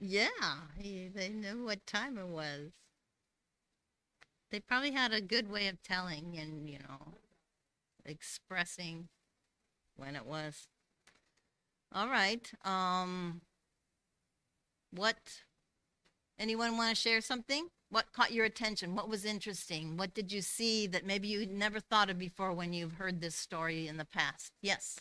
Yeah, they knew what time it was. They probably had a good way of telling and, expressing when it was. All right. What anyone want to share something? What caught your attention? What was interesting? What did you see that maybe you never thought of before when you've heard this story in the past? Yes.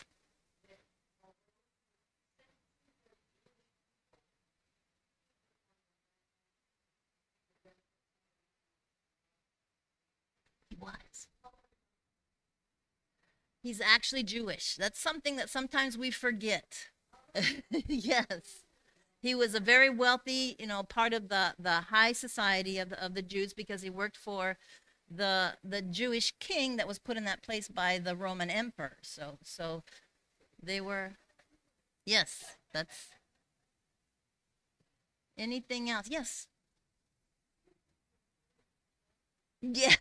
He was. He's actually Jewish. That's something that sometimes we forget. Yes. He was a very wealthy, part of the high society of the Jews because he worked for the Jewish king that was put in that place by the Roman emperor. So they were, yes, that's anything else. Yes. Yeah.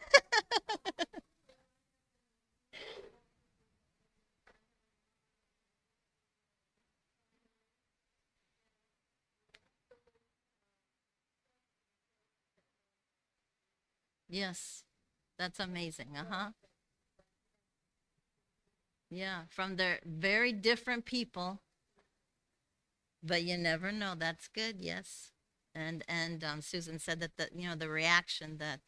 Yes. That's amazing. Uh-huh. Yeah, from their very different people, but you never know. That's good. Yes. And Susan said that the reaction that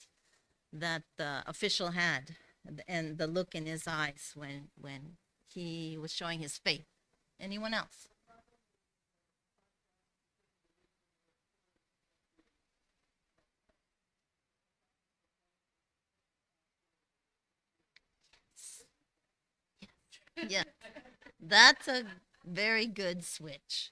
the official had and the look in his eyes when he was showing his faith. Anyone else? Yeah, that's a very good switch.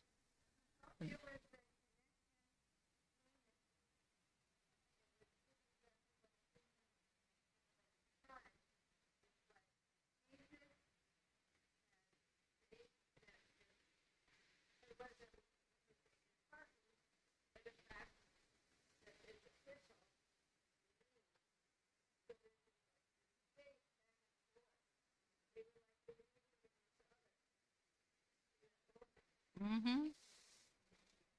Mm-hmm.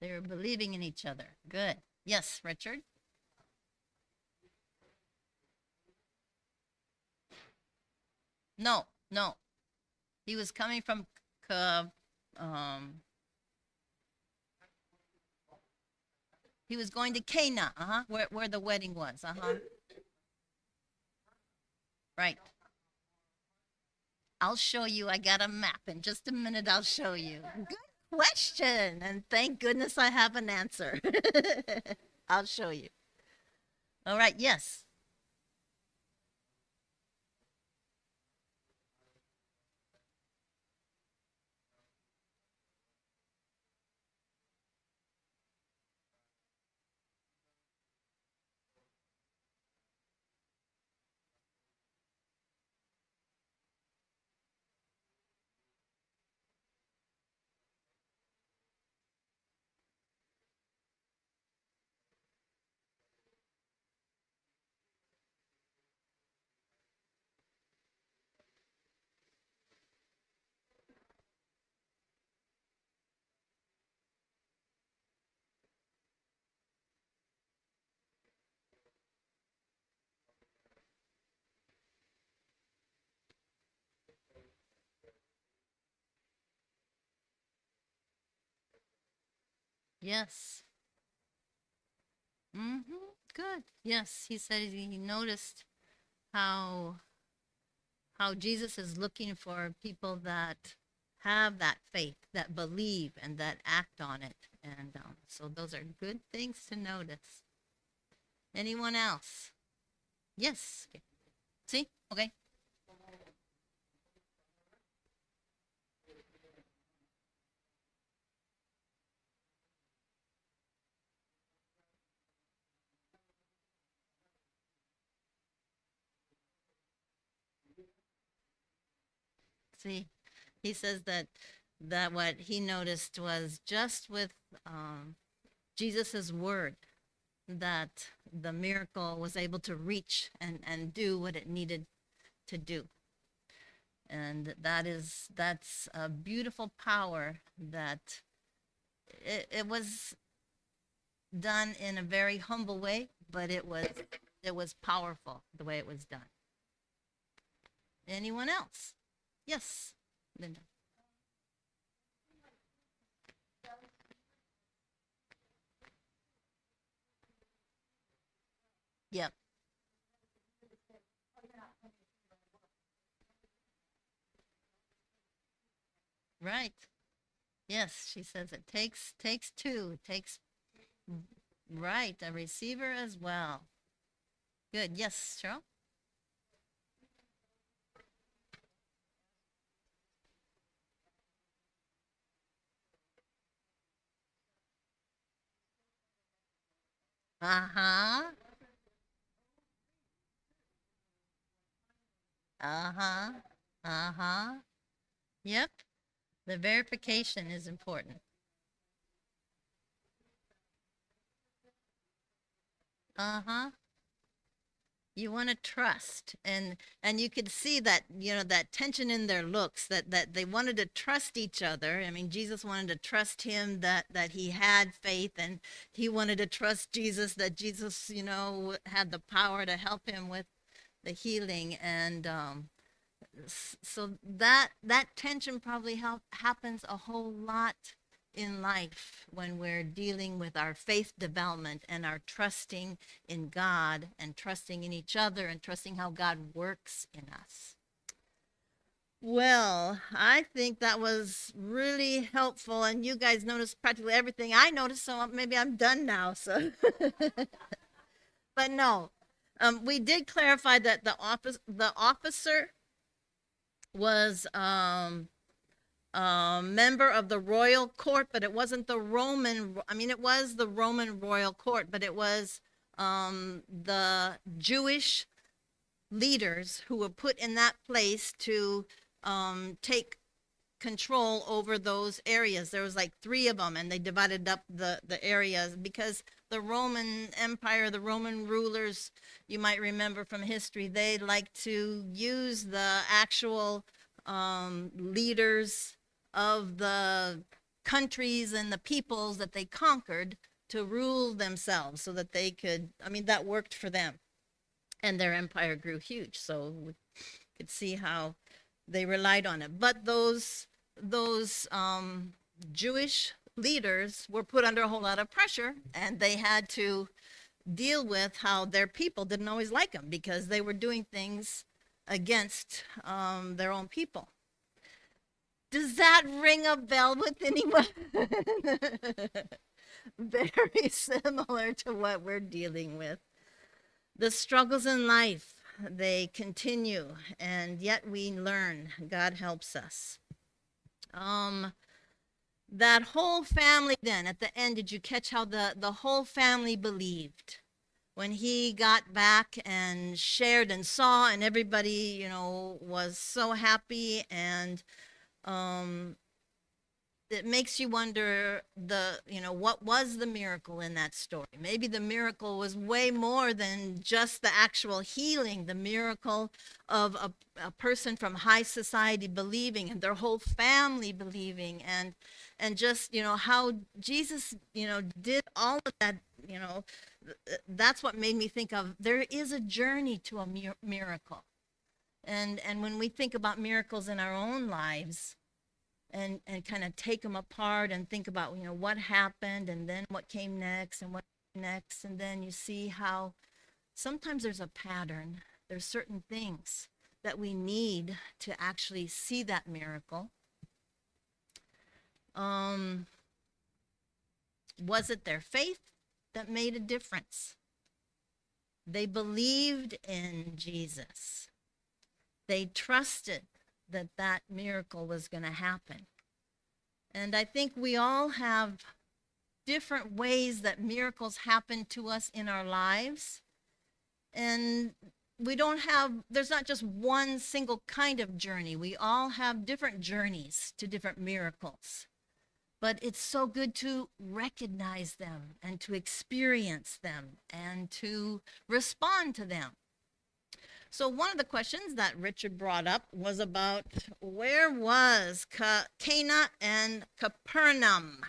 They were believing in each other. Good. Yes, Richard. No, no. He was coming from um he was going to Cana, uh-huh, where the wedding was. Uh-huh. Right. I'll show you. I got a map. In just a minute, I'll show you. Good question. And thank goodness I have an answer. I'll show you. All right. Yes. Yes. Mm-hmm. Good. Yes. He said he noticed how how Jesus is looking for people that have that faith, that believe, and that act on it. And so those are good things to notice. Anyone else? Yes. Okay. See? Okay. See, he says that what he noticed was just with Jesus's word that the miracle was able to reach and do what it needed to do. And that's a beautiful power that it was done in a very humble way, but it was powerful the way it was done. Anyone else? Yes, Linda. Yep. Right. Yes, she says it takes two. It takes right, a receiver as well. Good. Yes, Cheryl. Uh-huh. Uh-huh. Uh-huh. Yep. The verification is important. Uh-huh. You want to trust, and you could see that, that tension in their looks, that they wanted to trust each other. I mean, Jesus wanted to trust him that he had faith, and he wanted to trust Jesus that Jesus, had the power to help him with the healing. And so that tension probably happens a whole lot in life when we're dealing with our faith development and our trusting in God and trusting in each other and trusting how God works in us. Well, I think that was really helpful, and you guys noticed practically everything I noticed, so maybe I'm done now. So, but no, we did clarify that the officer was a member of the royal court, but it wasn't the Roman. I mean, it was the Roman royal court, but it was the Jewish leaders who were put in that place to take control over those areas. There was like three of them, and they divided up the areas because the Roman Empire, the Roman rulers, you might remember from history, they like to use the actual leaders of the countries and the peoples that they conquered to rule themselves so that they could, I mean, that worked for them. And their empire grew huge. So we could see how they relied on it. But those Jewish leaders were put under a whole lot of pressure, and they had to deal with how their people didn't always like them because they were doing things against their own people. Does that ring a bell with anyone? Very similar to what we're dealing with. The struggles in life, they continue, and yet we learn. God helps us. That whole family then, at the end, did you catch how the whole family believed? When he got back and shared and saw, and everybody, was so happy, and it makes you wonder what was the miracle in that story. Maybe the miracle was way more than just the actual healing, the miracle of a person from high society believing and their whole family believing, and just how Jesus did all of that. That's what made me think of there is a journey to a miracle. And when we think about miracles in our own lives, and kind of take them apart and think about what happened and then what came next and what came next, and then you see how sometimes there's a pattern. There's certain things that we need to actually see that miracle. Was it their faith that made a difference? They believed in Jesus. They trusted that miracle was going to happen. And I think we all have different ways that miracles happen to us in our lives. And there's not just one single kind of journey. We all have different journeys to different miracles. But it's so good to recognize them and to experience them and to respond to them. So one of the questions that Richard brought up was about where was Cana and Capernaum?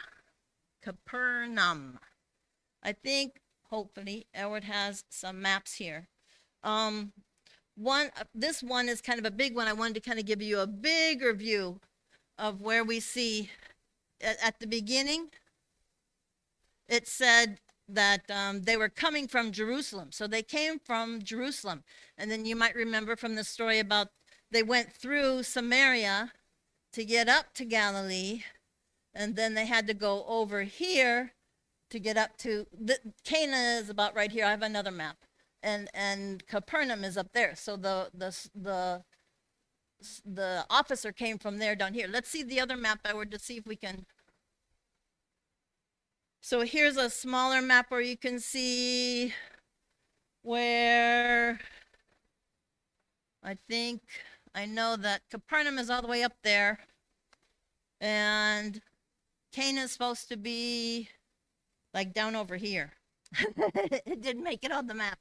Capernaum. I think, hopefully, Edward has some maps here. Um, this one is kind of a big one. I wanted to kind of give you a bigger view of where we see at the beginning. It said that they were coming from Jerusalem. So they came from Jerusalem. And then you might remember from the story about they went through Samaria to get up to Galilee. And then they had to go over here to get up to, Cana is about right here. I have another map. And Capernaum is up there. So the officer came from there down here. Let's see the other map, Edward, to see if we can. So here's a smaller map where you can see where I know that Capernaum is all the way up there. And Cana is supposed to be like down over here. It didn't make it on the map.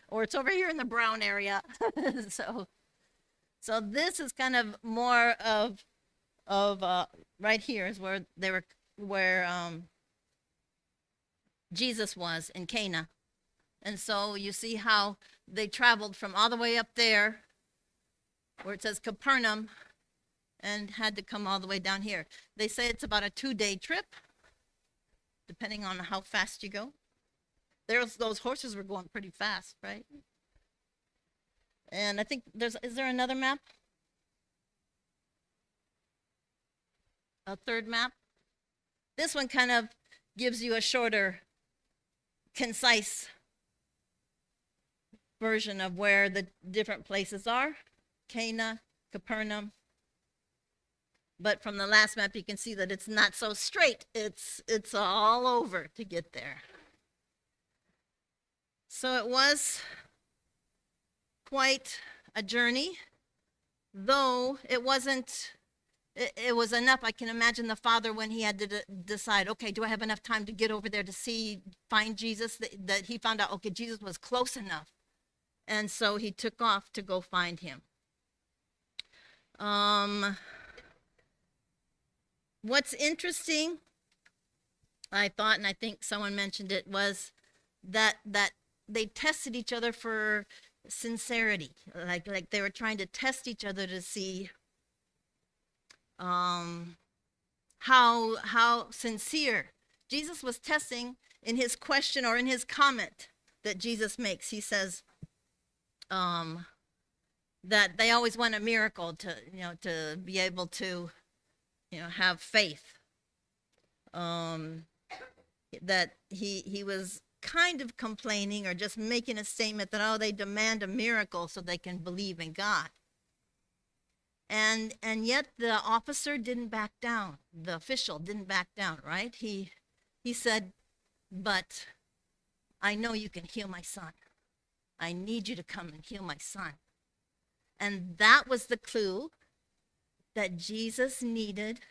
Or it's over here in the brown area. So this is kind of more of right here is where Jesus was in Cana. And so you see how they traveled from all the way up there where it says Capernaum and had to come all the way down here. They say it's about a 2-day trip, depending on how fast you go. Those horses were going pretty fast, right? And I think is there another map? A third map? This one kind of gives you a shorter, concise version of where the different places are. Cana, Capernaum. But from the last map, you can see that it's not so straight. It's all over to get there. So it was quite a journey, though it wasn't, it was enough. I can imagine the father when he had to decide, okay, do I have enough time to get over there to find Jesus, that he found out, okay, Jesus was close enough. And so he took off to go find him. What's interesting, I thought, and I think someone mentioned it, was that they tested each other for sincerity. Like they were trying to test each other to see how sincere. Jesus was testing in his question or in his comment that Jesus makes. He says that they always want a miracle to be able to have faith. That he was kind of complaining or just making a statement that, they demand a miracle so they can believe in God. And yet the officer didn't back down. The official didn't back down, right? He said, but I know you can heal my son. I need you to come and heal my son. And that was the clue that Jesus needed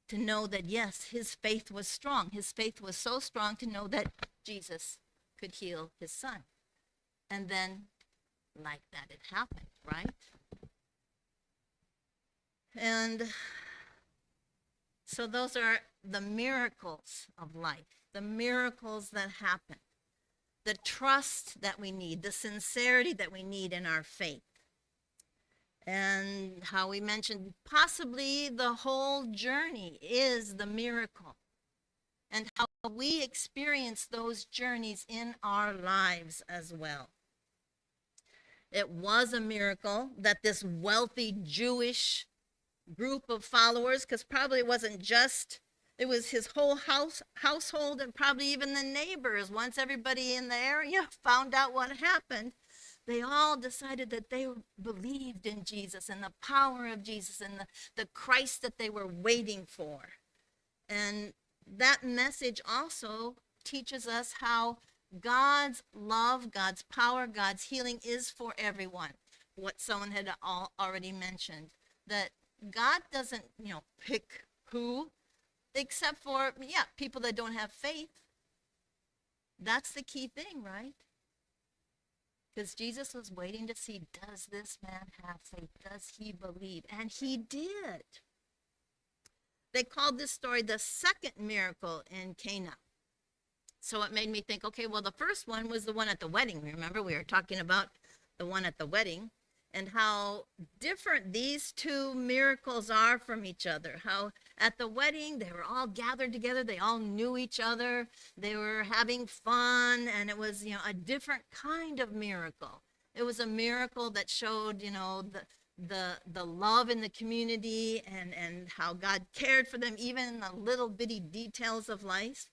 to know that, yes, his faith was strong. His faith was so strong to know that Jesus could heal his son. And then, like that, it happened, right? And so those are the miracles of life, the miracles that happen, the trust that we need, the sincerity that we need in our faith. And how we mentioned possibly the whole journey is the miracle, and how we experience those journeys in our lives as well. It was a miracle that this wealthy Jewish group of followers, because probably it wasn't just, it was his whole household and probably even the neighbors. Once everybody in the area found out what happened, they all decided that they believed in Jesus and the power of Jesus and the Christ that they were waiting for. And that message also teaches us how God's love, God's power, God's healing is for everyone. What someone had already mentioned, that God doesn't, pick who, except for, people that don't have faith. That's the key thing, right? Because Jesus was waiting to see, does this man have faith? Does he believe? And he did. They called this story the second miracle in Cana. So it made me think, okay, well, the first one was the one at the wedding. Remember, we were talking about the one at the wedding and how different these two miracles are from each other. How at the wedding, they were all gathered together. They all knew each other. They were having fun. And it was, a different kind of miracle. It was a miracle that showed, the love in the community and how God cared for them, even in the little bitty details of life.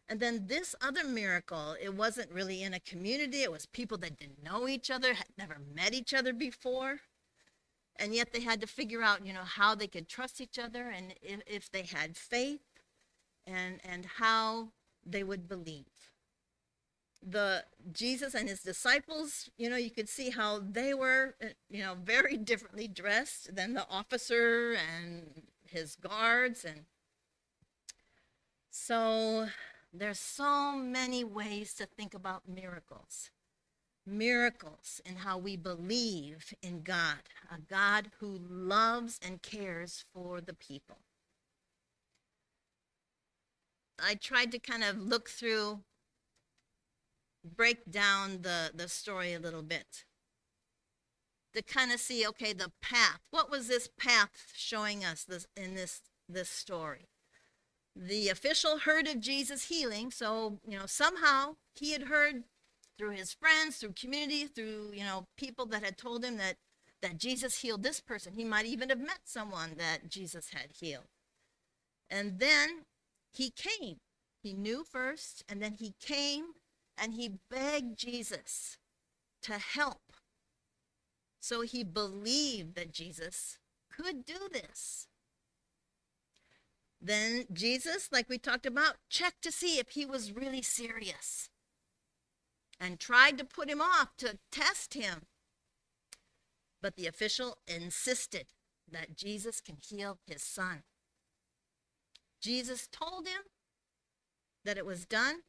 And then this other miracle, it wasn't really in a community. It was people that didn't know each other, had never met each other before. And yet they had to figure out, how they could trust each other and if they had faith and how they would believe. Jesus and his disciples, you could see how they were, very differently dressed than the officer and his guards. And so there's so many ways to think about miracles. Miracles in how we believe in God, a God who loves and cares for the people. I tried to kind of break down the story a little bit to kind of see, okay, the path. What was this path showing us in this story? The official heard of Jesus healing, so, somehow he had heard through his friends, through community, through, people that had told him that Jesus healed this person. He might even have met someone that Jesus had healed. And then he came. He knew first, and then he came and he begged Jesus to help. So he believed that Jesus could do this. Then Jesus, like we talked about, checked to see if he was really serious and tried to put him off to test him. But the official insisted that Jesus can heal his son. Jesus told him that it was done,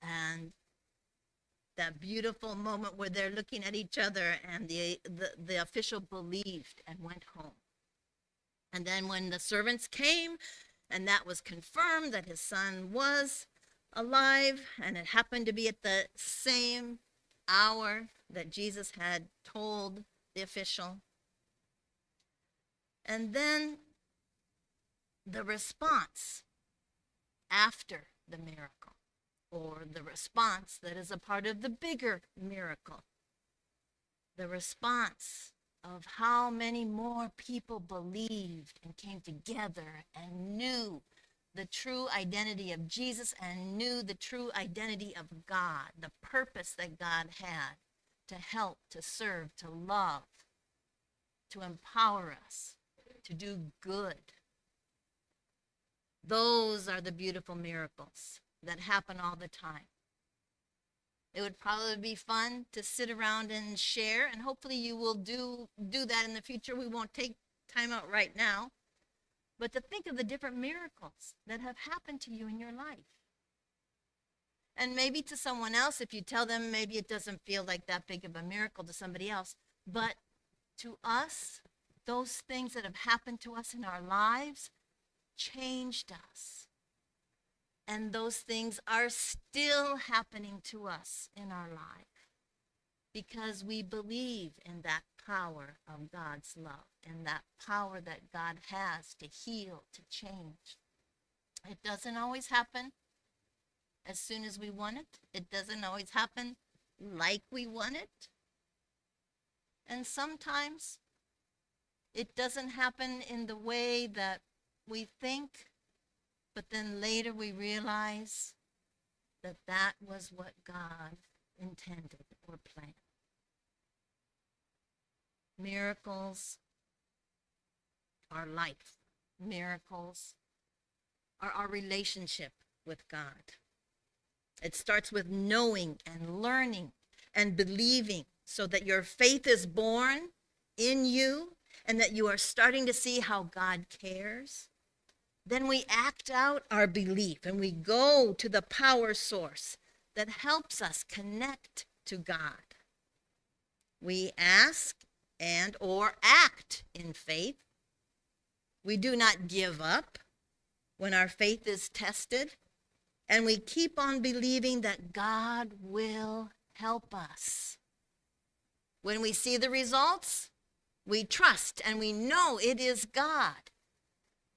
and that beautiful moment where they're looking at each other and the official believed and went home. And then when the servants came, and that was confirmed that his son was alive, and it happened to be at the same hour that Jesus had told the official. And then the response after the miracle, or the response that is a part of the bigger miracle. The response of how many more people believed and came together and knew the true identity of Jesus and knew the true identity of God, the purpose that God had to help, to serve, to love, to empower us, to do good. Those are the beautiful miracles that happen all the time. It would probably be fun to sit around and share, and hopefully you will do that in the future. We won't take time out right now, but to think of the different miracles that have happened to you in your life. And maybe to someone else, if you tell them, maybe it doesn't feel like that big of a miracle to somebody else, but to us, those things that have happened to us in our lives changed us. And those things are still happening to us in our life because we believe in that power of God's love and that power that God has to heal, to change. It doesn't always happen as soon as we want it. It doesn't always happen like we want it. And sometimes it doesn't happen in the way that we think. But then later we realize that that was what God intended or planned. Miracles are life. Miracles are our relationship with God. It starts with knowing and learning and believing so that your faith is born in you and that you are starting to see how God cares. Then we act out our belief and we go to the power source that helps us connect to God. We ask and or act in faith. We do not give up when our faith is tested. And we keep on believing that God will help us. When we see the results, we trust and we know it is God.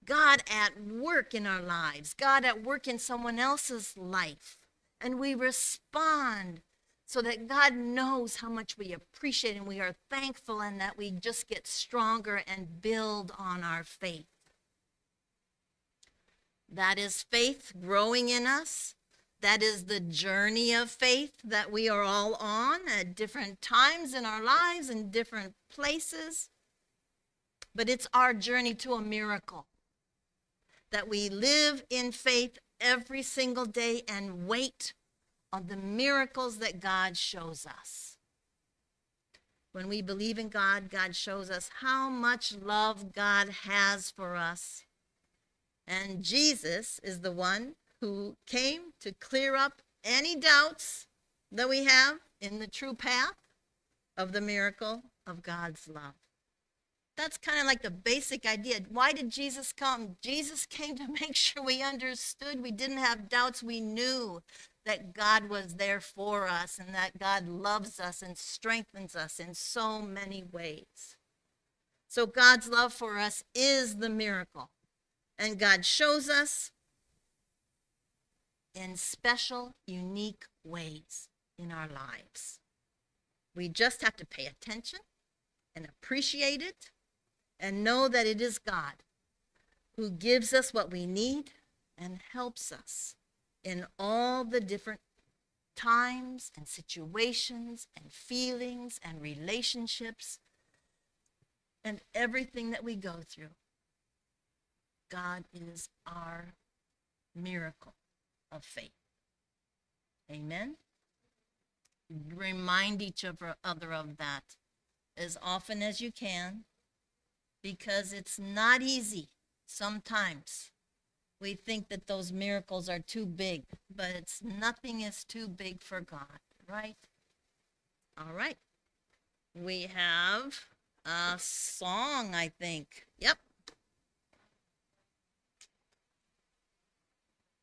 God at work in our lives, God at work in someone else's life. And we respond so that God knows how much we appreciate and we are thankful, and that we just get stronger and build on our faith. That is faith growing in us. That is the journey of faith that we are all on at different times in our lives and different places. But it's our journey to a miracle, that we live in faith every single day and wait on the miracles that God shows us. When we believe in God, God shows us how much love God has for us. And Jesus is the one who came to clear up any doubts that we have in the true path of the miracle of God's love. That's kind of like the basic idea. Why did Jesus come? Jesus came to make sure we understood. We didn't have doubts. We knew that God was there for us and that God loves us and strengthens us in so many ways. So God's love for us is the miracle. And God shows us in special, unique ways in our lives. We just have to pay attention and appreciate it and know that it is God who gives us what we need and helps us in all the different times and situations and feelings and relationships and everything that we go through. God is our miracle of faith. Amen? Remind each other of that as often as you can, because it's not easy sometimes. We think that those miracles are too big, but nothing is too big for God, right? All right. We have a song, I think. Yep.